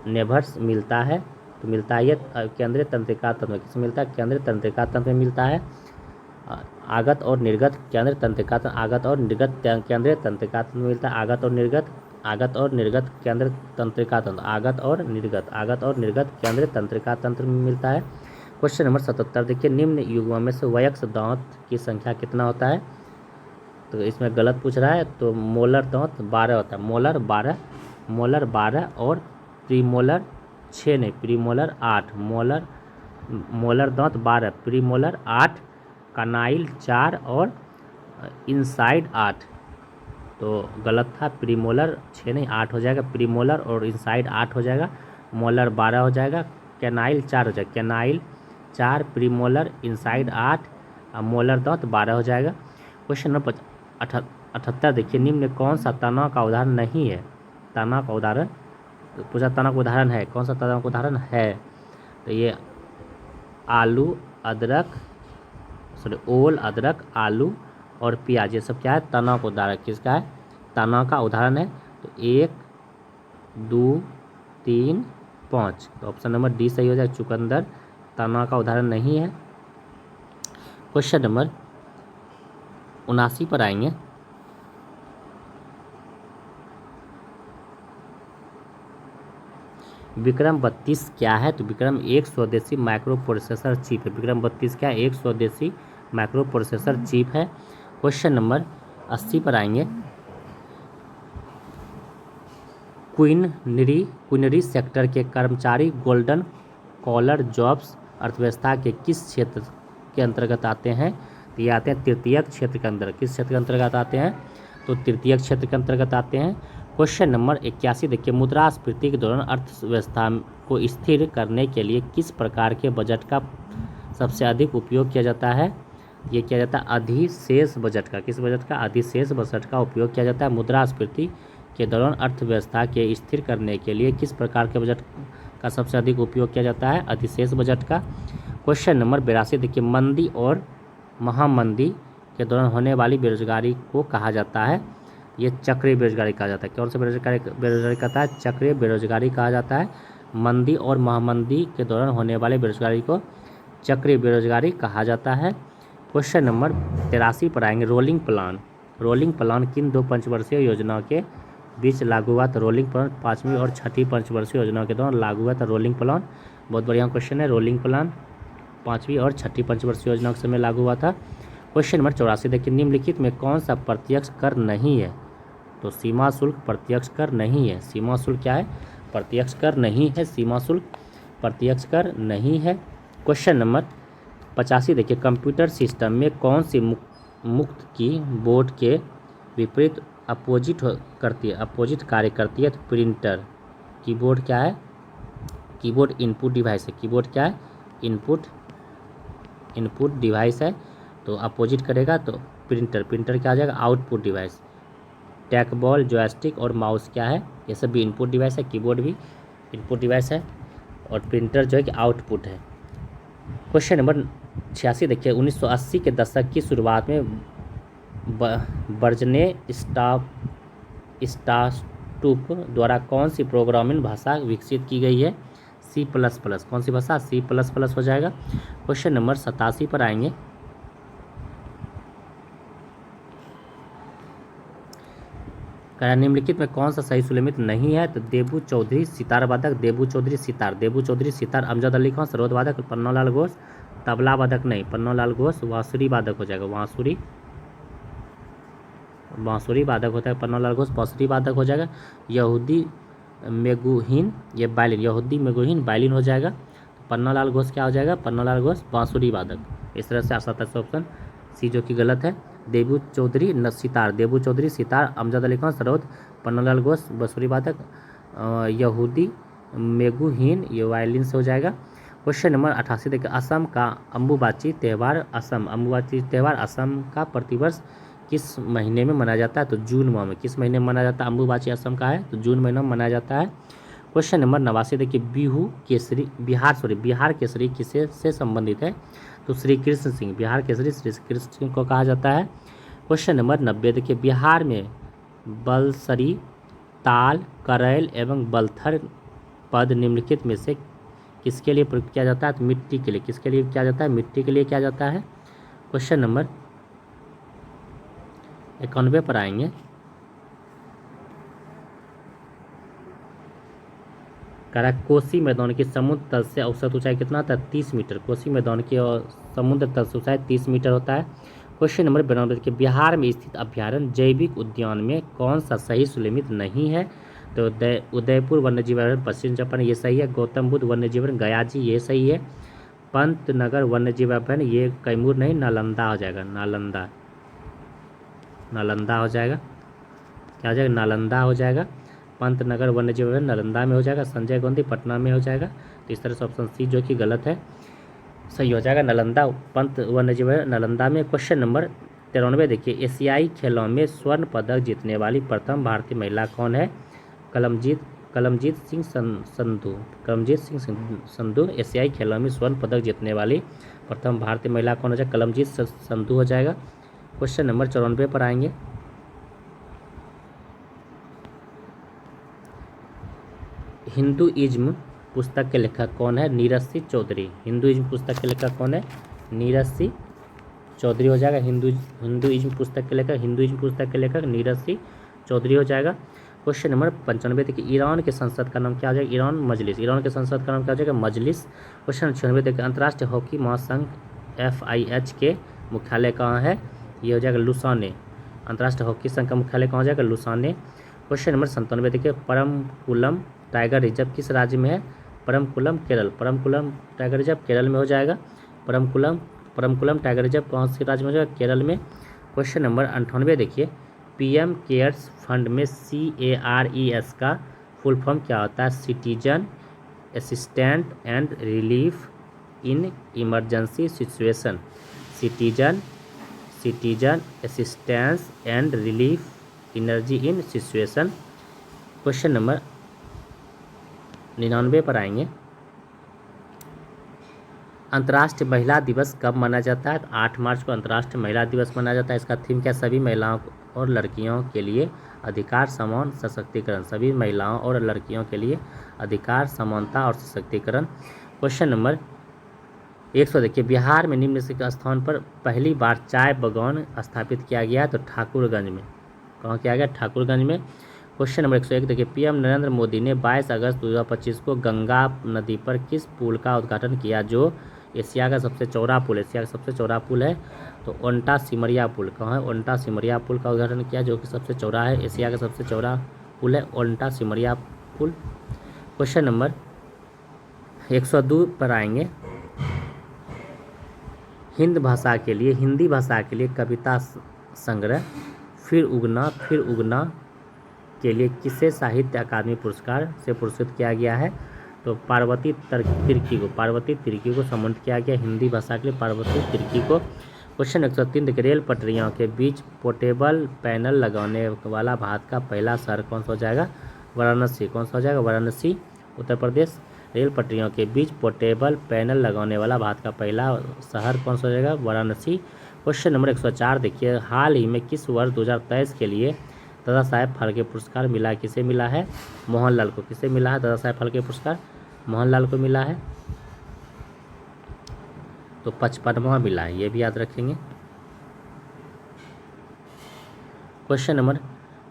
नेभर्स मिलता है, तो मिलता है ये केंद्रीय तंत्रिका तंत्र में। किसमें मिलता है? केंद्रीय तंत्रिका तंत्र में मिलता है। आगत और निर्गत केंद्रीय तंत्रिका तंत्र, आगत और निर्गत केंद्रीय तंत्रिका तंत्र में मिलता है। आगत और निर्गत केंद्रीय तंत्रिका तंत्र, आगत और निर्गत केंद्रीय तंत्रिका तंत्र में मिलता है। क्वेश्चन नंबर 77 देखिए, निम्न युग्मों में से वयस्क दांत की संख्या कितना होता है? तो इसमें गलत पूछ रहा है, तो मोलर दांत 12 होता है। मोलर 12 और प्रीमोलर 6 नहीं, प्रीमोलर 8। मोलर दांत 12, प्रीमोलर 8, कनाइल 4 और इनसाइड 8। तो गलत था, प्रीमोलर 6 नहीं 8 हो जाएगा, प्रीमोलर और इनसाइड 8 हो जाएगा। मोलर 12 हो जाएगा, कैनाइल 4 हो जाएगा, कैनाइल 4, प्रीमोलर इनसाइड 8 और मोलर दांत 12 हो जाएगा। क्वेश्चन नंबर 78 देखिए, निम्न में कौन सा तना का उदाहरण नहीं है? तना का उदाहरण पूछा, तना का उदाहरण है, कौन सा तना का उदाहरण है? तो ये आलू, अदरक, ओल, अदरक, आलू और प्याज, ये सब क्या है? तना का उदाहरण। किसका है? तना का उदाहरण है। तो 1 2 3 5, तो ऑप्शन नंबर डी सही हो जाए, चुकंदर तना का उदाहरण नहीं है। क्वेश्चन नंबर 79 पर आएंगे। विक्रम 32 क्या है? तो विक्रम एक स्वदेशी माइक्रो प्रोसेसर चिप है। विक्रम 32 क्या है? एक स्वदेशी माइक्रो प्रोसेसर चिप है। क्वेश्चन नंबर 80 पर आएंगे। क्वीनरी सेक्टर के कर्मचारी गोल्डन कॉलर जॉब्स अर्थव्यवस्था के किस क्षेत्र के अंतर्गत आते हैं? तो ये आते हैं तृतीयक क्षेत्र के अंदर। किस क्षेत्र के अंतर्गत आते हैं? तो तृतीयक क्षेत्र के अंतर्गत आते हैं। क्वेश्चन नंबर 81 देखिए, मुद्रास्फीति के दौरान अर्थव्यवस्था को स्थिर करने के लिए किस प्रकार के बजट का सबसे अधिक उपयोग किया जाता है? ये किया जाता है अधिशेष बजट का। किस बजट का? अधिशेष बजट का उपयोग किया जाता है। मुद्रास्फीति के दौरान अर्थव्यवस्था के स्थिर करने के लिए किस प्रकार के बजट का सबसे अधिक उपयोग किया जाता है? अधिशेष बजट का। क्वेश्चन नंबर 82 देखिए, मंदी और महामंदी के दौरान होने वाली बेरोजगारी को कहा जाता है? ये चक्रीय बेरोजगारी कहा जाता है। कौन सा बेरोजगारी कहता है? चक्रीय बेरोजगारी कहा जाता है। मंदी और महामंदी के दौरान होने वाली बेरोजगारी को चक्रीय बेरोजगारी कहा जाता है। क्वेश्चन नंबर 83 पर आएंगे। रोलिंग प्लान किन 2 पंचवर्षीय योजनाओं के बीच लागू हुआ था? रोलिंग प्लान 5वीं और 6ठी पंचवर्षीय योजनाओं के दौरान लागू हुआ था रोलिंग प्लान। बहुत बढ़िया क्वेश्चन है। रोलिंग प्लान 5वीं और 6ठी पंचवर्षीय योजनाओं के समय लागू हुआ था। क्वेश्चन नंबर 84 देखिए, निम्नलिखित में कौन सा प्रत्यक्ष कर नहीं है? तो सीमा शुल्क प्रत्यक्ष कर नहीं है। सीमा शुल्क क्या है? प्रत्यक्ष कर नहीं है। सीमा शुल्क प्रत्यक्ष कर नहीं है। क्वेश्चन नंबर 85 देखिए, कंप्यूटर सिस्टम में कौन सी मुक्त की बोर्ड के विपरीत अपोजिट कार्य करती है? तो प्रिंटर। कीबोर्ड क्या है? कीबोर्ड इनपुट डिवाइस है। कीबोर्ड क्या है? इनपुट डिवाइस है, तो अपोजिट करेगा तो प्रिंटर क्या आ जाएगा? Output device. टैकबॉल, जॉयस्टिक और माउस क्या है? ये सब भी इनपुट डिवाइस है। कीबोर्ड भी इनपुट डिवाइस है और प्रिंटर जो है कि आउटपुट है। क्वेश्चन नंबर 86 देखिए, 1980 के दशक की शुरुआत में बर्जने स्टास्टुप द्वारा कौन सी प्रोग्रामिंग भाषा विकसित की गई है? C++। कौन सी भाषा? C++ हो जाएगा। क्वेश्चन नंबर 87 पर आएंगे। निम्नलिखित में कौन सा सही सुलेमित नहीं है? तो देबू चौधरी सितार वादक, देबू चौधरी सितार, अमजद अली खान सरोद वादक, पन्नालाल घोष तबला वादक नहीं, पन्नालाल घोष बांसुरी वादक हो जाएगा। बांसुरी वादक होता है पन्नालाल घोष, बांसुरी वादक हो जाएगा। यहूदी मेगुहीन, ये बायलिन, यहूदी मेगुहीन बायलिन हो जाएगा। पन्नालाल घोष क्या हो जाएगा? पन्नालाल घोष बांसुरी वादक। इस तरह से 87 ऑप्शन सी जो कि गलत है। देबू चौधरी सितार, देबू चौधरी सितार, अमजद अली खान सरोद, पन्नालाल घोष बांसुरी वादक, यहूदी मेगुहीन ये वायलिन से हो जाएगा। क्वेश्चन नंबर 88 देखिए, असम का अम्बुबाची त्यौहार, अम्बुबाची त्यौहार असम का प्रतिवर्ष किस महीने में मनाया जाता है? तो जून माह में। किस महीने में मनाया जाता है? अम्बुबाची असम का है तो जून महीने में मनाया जाता है। क्वेश्चन नंबर 89 देखिए, बिहार केसरी किसे से संबंधित है? तो श्री कृष्ण सिंह, बिहार केसरी श्री कृष्ण सिंह को कहा जाता है। क्वेश्चन नंबर 90 देखिए, बिहार में बलसरी, ताल, करैल एवं बलथर पद निम्नलिखित में से किसके लिए प्रयुक्त किया जाता है? तो मिट्टी के लिए। किसके लिए किया जाता है? मिट्टी के लिए किया जाता है। क्वेश्चन नंबर 91 पर आएंगे। करा कोसी मैदान की समुद्र तल से औसत ऊंचाई कितना होता है? 30 मीटर। कोसी मैदान की समुद्र तल से ऊंचाई 30 मीटर होता है। क्वेश्चन नंबर 92 के, बिहार में स्थित अभ्यारण्य जैविक उद्यान में कौन सा सही सुलिमित नहीं है? तो उदयपुर वन्यजीव अभ्यारण्य पश्चिम चंपारण ये सही है। गौतम बुद्ध वन्यजीव अभ्यारण्य गयाजी ये सही है। पंतनगर वन्यजीव अभ्यारण्य ये कैमूर नहीं नालंदा हो जाएगा, नालंदा हो जाएगा। क्या हो जाएगा? नालंदा हो जाएगा। पंतनगर वन्यजीव अभ्यारण्य नालंदा में हो जाएगा। संजय गांधी पटना में हो जाएगा। तो इस तरह से ऑप्शन सी जो कि गलत है सही हो जाएगा, नालंदा पंत वन्यजीव नालंदा में। क्वेश्चन नंबर 93 देखिए, एशियाई खेलों में स्वर्ण पदक जीतने वाली प्रथम भारतीय महिला कौन है? कलमजीत सिंह संधू एशियाई खेलों में स्वर्ण पदक जीतने वाली प्रथम भारतीय महिला कौन हो जाएगा? कलमजीत संधू हो जाएगा। क्वेश्चन नंबर 94 पर आएंगे। हिंदुइज्म पुस्तक के लेखक कौन है? नीरज सिंह चौधरी। हिंदुइज्म पुस्तक के लेखक कौन है? नीरज सिंह चौधरी हो जाएगा। हिंदुइज्म पुस्तक के लेखक नीरज सिंह चौधरी हो जाएगा। क्वेश्चन नंबर 95 देखिए, ईरान के संसद का नाम क्या हो जाएगा? ईरान के संसद का नाम क्या हो जाएगा? मजलिस। क्वेश्चन 96 देखिए, अंतर्राष्ट्रीय हॉकी महासंघ FIH के मुख्यालय कहाँ है? ये हो जाएगा लुसाने। अंतर्राष्ट्रीय हॉकी संघ का मुख्यालय कहाँ हो जाएगा? लुसाने। क्वेश्चन नंबर 97 देखिए, परमकुलम टाइगर रिजर्व किस राज्य में है? परमकुलम केरल। परमकुलम टाइगर रिजर्व केरल में हो जाएगा। परमकुलम टाइगर रिजर्व कौन से राज्य में हो जाएगा? केरल में। क्वेश्चन नंबर 98 देखिए, PM केयर्स फंड में CARES का फुल फॉर्म क्या होता है? Citizen assistant and relief in emergency situation. Citizen assistance and relief energy in situation. Question number 99 पर आएंगे। अंतर्राष्ट्रीय महिला दिवस कब मनाया जाता है? 8 मार्च को अंतर्राष्ट्रीय महिला दिवस मनाया जाता है। इसका थीम क्या? सभी महिलाओं और लड़कियों के लिए अधिकार, समान, सशक्तिकरण। सभी महिलाओं और लड़कियों के लिए अधिकार, समानता और सशक्तिकरण। क्वेश्चन नंबर 100 देखिए, बिहार में निम्नलिखित स्थान पर पहली बार चाय बगान स्थापित किया गया है? तो ठाकुरगंज में। कहाँ किया गया? ठाकुरगंज में। क्वेश्चन नंबर 101 देखिए, PM नरेंद्र मोदी ने 22 अगस्त 2025 को गंगा नदी पर किस पुल का उद्घाटन किया जो एशिया का सबसे चौड़ा पुल है? तो ओंटा सिमरिया पुल। कहाँ है? ओंटा सिमरिया पुल का उद्घाटन किया जो कि सबसे चौड़ा है, एशिया का सबसे चौड़ा पुल है ओंटा सिमरिया पुल। क्वेश्चन नंबर 102 पर आएंगे। हिंदी भाषा के लिए कविता संग्रह फिर उगना के लिए किसे साहित्य अकादमी पुरस्कार से पुरस्कृत किया गया है? तो पार्वती तिर्की को सम्मानित किया गया हिंदी भाषा के लिए, पार्वती तिर्की को। क्वेश्चन 103 देखिए, रेल पटरियों के बीच पोर्टेबल पैनल लगाने वाला भारत का पहला शहर कौन सा हो जाएगा? वाराणसी। कौन सा हो जाएगा? वाराणसी, उत्तर प्रदेश। रेल पटरियों के बीच पोर्टेबल पैनल लगाने वाला भारत का पहला शहर कौन सा हो जाएगा? वाराणसी। क्वेश्चन नंबर 104 देखिए, हाल ही में किस वर्ष 2023 के लिए दादा साहेब फाल्के पुरस्कार मिला? किसे मिला है? मोहनलाल को। किसे मिला है दादा साहेब फाल्के पुरस्कार? मोहनलाल को मिला है। तो 55वां मिला है, ये भी याद रखेंगे। क्वेश्चन नंबर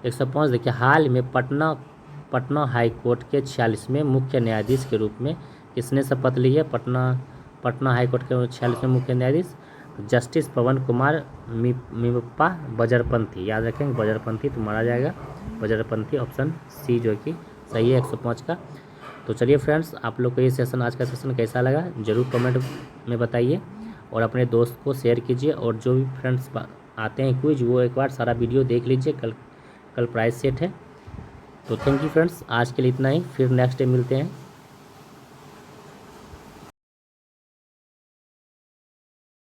105 देखिए, हाल में पटना हाई कोर्ट के 46वें मुख्य न्यायाधीश के रूप में किसने शपथ ली है? पटना हाई कोर्ट के 46वें मुख्य न्यायाधीश जस्टिस पवन कुमार मिप्पा बजरपंथी। याद रखेंगे बजरपंथी, तो मारा जाएगा बजरपंथी। ऑप्शन सी जो कि सही है 105 का। तो चलिए फ्रेंड्स, आप लोग को ये सेशन, आज का सेशन कैसा लगा जरूर कमेंट में बताइए। और अपने दोस्त को शेयर कीजिए, और जो भी फ्रेंड्स आते हैं क्विज वो एक बार सारा वीडियो देख लीजिए। कल कल प्राइस सेट है। तो थैंक यू फ्रेंड्स, आज के लिए इतना ही, फिर नेक्स्ट डे मिलते हैं।